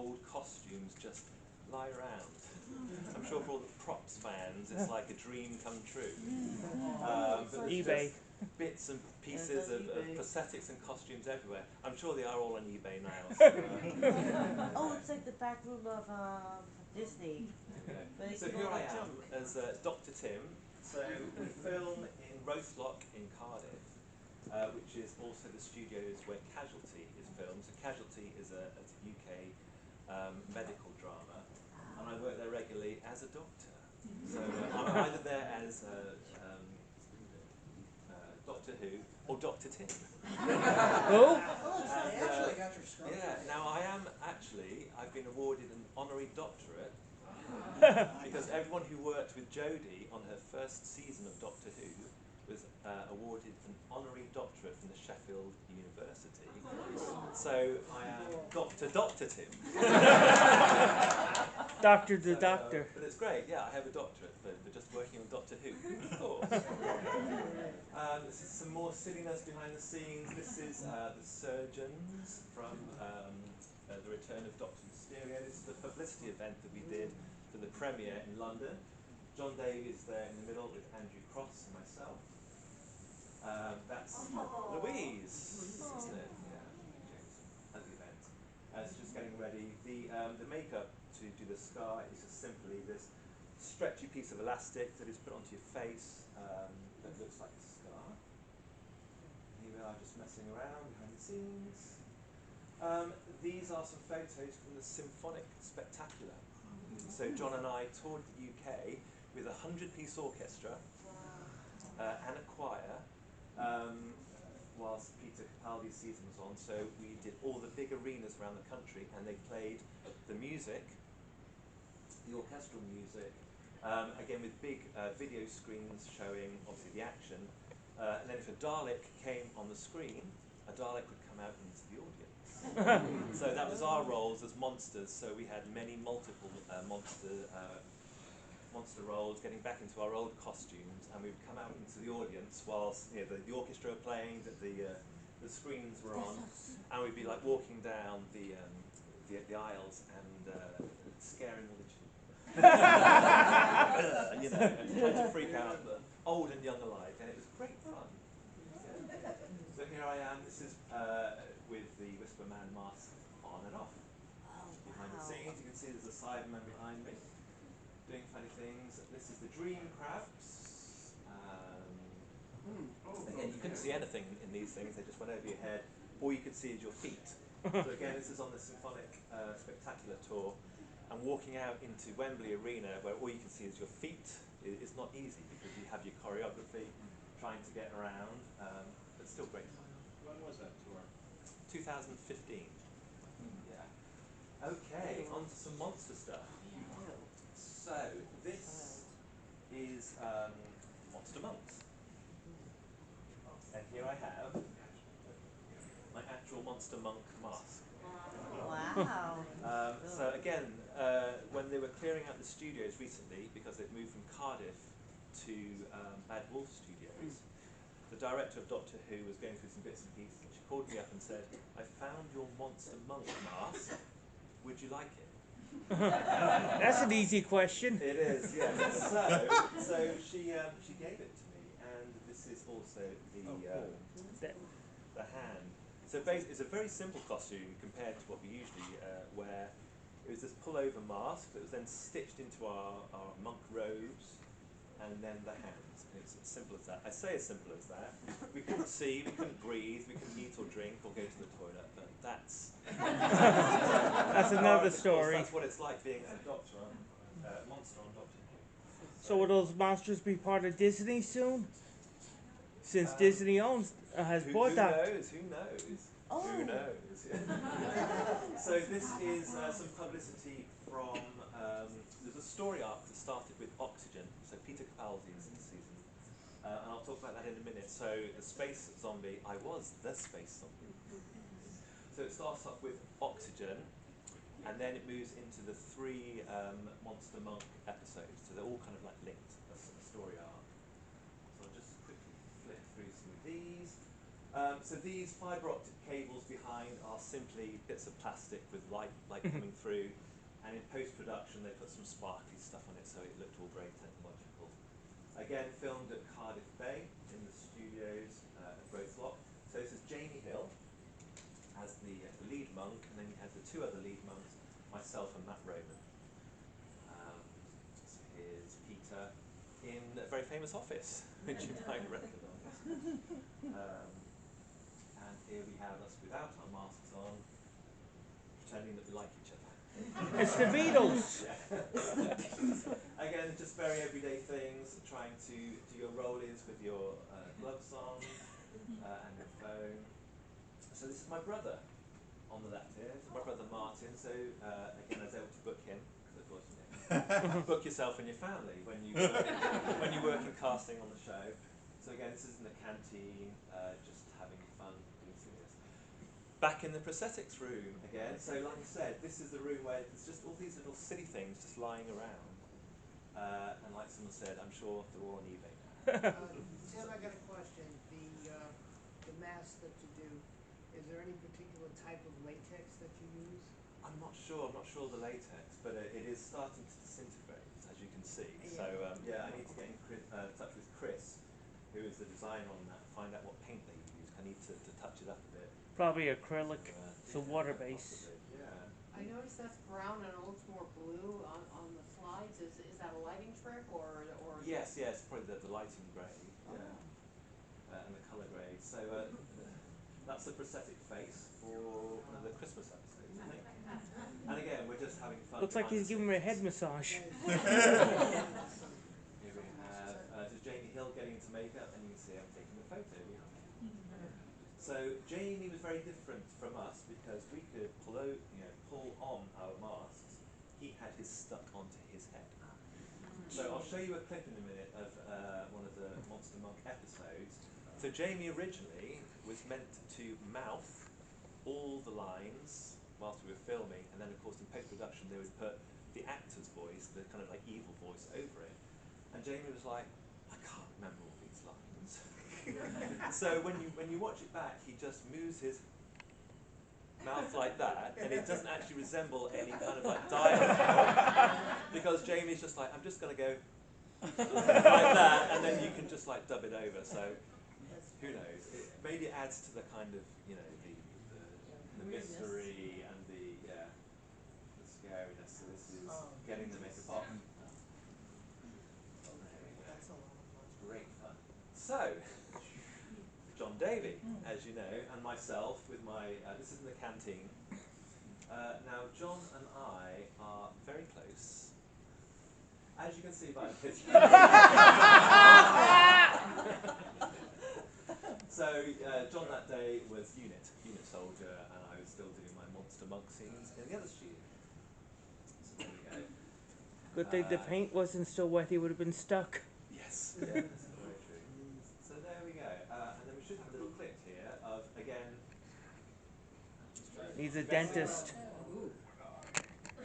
old costumes just lie around. I'm sure for all the props fans, it's like a dream come true. But there's eBay. just bits and pieces of prosthetics and costumes everywhere. I'm sure they are all on eBay now. So, Oh, it's like the back room of Disney. But it's so here all I the am junk. as Dr. Tim. So we film in Roselock in Cardiff, which is also the studios where Casualty is filmed. So Casualty is a UK medical drama, and I work there regularly as a doctor. So I'm either there as Doctor Who or Dr. Tim. Oh, And, Actually got your scrum. yeah, now I've been awarded an honorary doctorate because everyone who worked with Jodie on her first season of Doctor Who was awarded an honorary doctorate from the Sheffield University. So I am Dr. Tim. Doctor the So, Doctor. but it's great, yeah, I have a doctorate for just working on Doctor Who. Of course. This is some more silliness behind the scenes. This is the surgeons from the return of Doctor Mysterio. This is the publicity event that we did for the premiere in London. John Davies there in the middle with Andrew Cross and myself. That's Louise, isn't it? Yeah, at the event. So just getting ready. The makeup to do the scar is just simply this stretchy piece of elastic that is put onto your face that looks like a scar. Here we are just messing around behind the scenes. These are some photos from the Symphonic Spectacular. So John and I toured the UK with a 100-piece orchestra and a choir whilst Peter Capaldi's season was on. So we did all the big arenas around the country and they played the music, the orchestral music, again with big video screens showing obviously the action. And then if a Dalek came on the screen, a Dalek would come out into the audience. So that was our roles as monsters. So we had multiple monster roles, getting back into our old costumes, and we would come out into the audience whilst the orchestra were playing, the screens were on, and we'd be like walking down the aisles and scaring all the children. And trying to freak out the old and young alike, and it was great fun. So here I am. This is with the Whisper Man mask on and off. Behind the scenes, you can see there's a Cyberman behind me, doing funny things. This is the Dream Crafts. Again, you couldn't see anything in these things, they just went over your head. All you could see is your feet. So again, this is on the Symphonic Spectacular tour. And walking out into Wembley Arena, where all you can see is your feet, is not easy because you have your choreography, trying to get around, but still great fun. When was that tour? 2015. Yeah. Okay, on to some monster stuff. So, this is Monster Monks. And here I have my actual Monster Monk mask. Wow. So again, when they were clearing out the studios recently, because they've moved from Cardiff to Bad Wolf Studios, the director of Doctor Who was going through some bits and pieces, and she called me up and said, "I found your Monster Monk mask. Would you like it?" That's an easy question. It is, yes. So she gave it to me, and this is also the hand. So it's a very simple costume compared to what we usually wear. It was this pullover mask that was then stitched into our monk robes, and then the hands. And it's as simple as that. I say as simple as that. We couldn't see, we couldn't breathe, we couldn't eat or drink or go to the toilet, but that's another story. That's what it's like being a doctor on monster on Doctor Who. So will those monsters be part of Disney soon? Since Disney has bought that. Who knows? Oh. Who knows? Yeah. So this is some publicity from. There's a story arc that started with Oxygen. So Peter Capaldi is in the season, and I'll talk about that in a minute. So the space zombie, I was the space zombie. So it starts off with Oxygen, and then it moves into the 3 Monster Monk episodes. So they're all kind of like linked, a story arc. So I'll just quickly flip through some of these. So these fibre optic cables behind are simply bits of plastic with light coming through, and in post-production they put some sparkly stuff on it so it looked all very technological. Again, filmed at Cardiff Bay in the studios at Growthlock. So this is Jamie Hill as the lead monk, and then you have the two other lead monks, myself and Matt Roman. So here's Peter in a very famous office, which you might recognise. And here we have us without our masks on, pretending that we like each other. It's the Beatles. Again, just very everyday things, trying to do your roll-ins with your gloves on and your phone. So this is my brother on the left here. This is my brother Martin. So again, I was able to book him, because of course, book yourself and your family when you work in casting on the show. So again, this is in the canteen, just having fun doing this. Back in the prosthetics room again. So like I said, this is the room where there's just all these little silly things just lying around. And like someone said, I'm sure they're all on eBay now. Tim, I got a question. The mask that you do, is there any particular type of latex that you use? I'm not sure of the latex, but it is starting to disintegrate, as you can see. Yeah. So yeah, I need to get in touch with Chris, who is the designer on that, find out what paint they use. I need to touch it up a bit. Probably acrylic. So Yeah, water-based. possibly, yeah. I noticed that's brown and it looks more blue on the slides. Is that a lighting trick or? Yes, probably the lighting grey, yeah, Oh. and the colour grade. So that's the prosthetic face for one of the Christmas episodes, I think. And again, we're just having fun. Looks like he's giving her a head massage. Here we have just Jamie Hill getting into makeup, and you can see I'm taking a photo behind him. So Jamie was very different from us because we could pull on our masks. He had his stuck onto his head. So I'll show you a clip in a minute of one of the Monster Monk episodes. So Jamie originally was meant to mouth all the lines whilst we were filming, and then of course in post-production they would put the actor's voice, the kind of like evil voice, over it. And Jamie was like, I can't remember all these lines. So when you watch it back, he just moves his mouth like that, and it doesn't actually resemble any kind of like dialogue, because Jamie's just like, I'm just going to go like that, and then you can just like dub it over. So who knows? Maybe it adds to the kind of the mystery and the scariness. So this is getting the makeup off. That's a lot of fun. Great fun. So, John Davey, as you know, and myself with my, this is in the canteen. Now, John and I are very close. As you can see by this. So, John that day was unit soldier, and I was still doing my Monster Monk scenes in the other studio. So there we go. Good thing the paint wasn't still wet, he would have been stuck. Yes, yeah, that's very true. So there we go, and then we should have a little clip here of, again, He's a dentist.